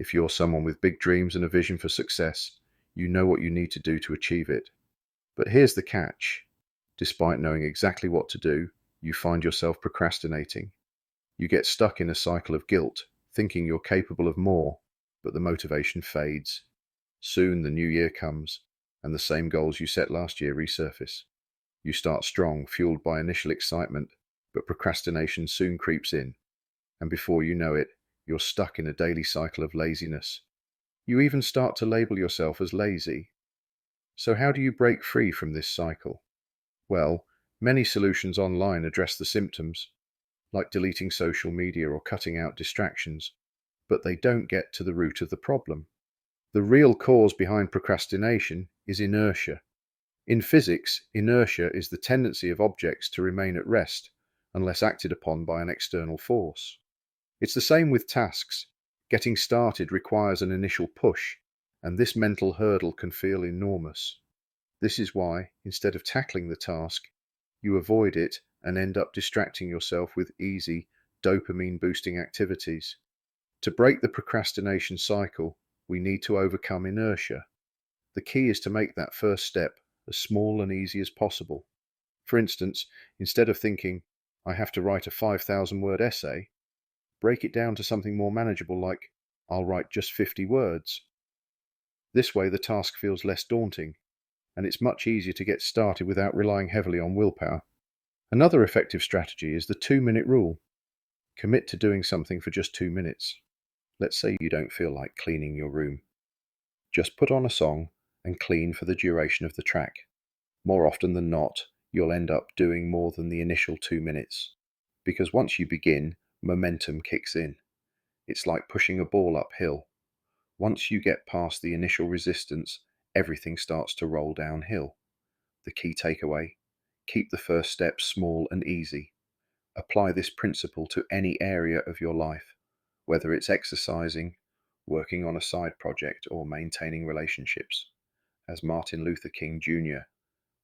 If you're someone with big dreams and a vision for success, you know what you need to do to achieve it. But here's the catch. Despite knowing exactly what to do, you find yourself procrastinating. You get stuck in a cycle of guilt, thinking you're capable of more, but the motivation fades. Soon the new year comes, and the same goals you set last year resurface. You start strong, fueled by initial excitement, but procrastination soon creeps in, and before you know it, you're stuck in a daily cycle of laziness. You even start to label yourself as lazy. So how do you break free from this cycle? Well, many solutions online address the symptoms, like deleting social media or cutting out distractions, but they don't get to the root of the problem. The real cause behind procrastination is inertia. In physics, inertia is the tendency of objects to remain at rest unless acted upon by an external force. It's the same with tasks. Getting started requires an initial push, and this mental hurdle can feel enormous. This is why, instead of tackling the task, you avoid it and end up distracting yourself with easy, dopamine-boosting activities. To break the procrastination cycle, we need to overcome inertia. The key is to make that first step as small and easy as possible. For instance, instead of thinking, I have to write a 5,000-word essay, break it down to something more manageable like, I'll write just 50 words. This way the task feels less daunting, and it's much easier to get started without relying heavily on willpower. Another effective strategy is the 2-minute rule. Commit to doing something for just 2 minutes. Let's say you don't feel like cleaning your room. Just put on a song and clean for the duration of the track. More often than not, you'll end up doing more than the initial 2 minutes. Because once you begin, momentum kicks in. It's like pushing a ball uphill. Once you get past the initial resistance, everything starts to roll downhill. The key takeaway: keep the first step small and easy. Apply this principle to any area of your life, whether it's exercising, working on a side project, or maintaining relationships. As Martin Luther King Jr.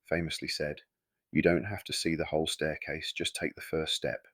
famously said, you don't have to see the whole staircase, just take the first step.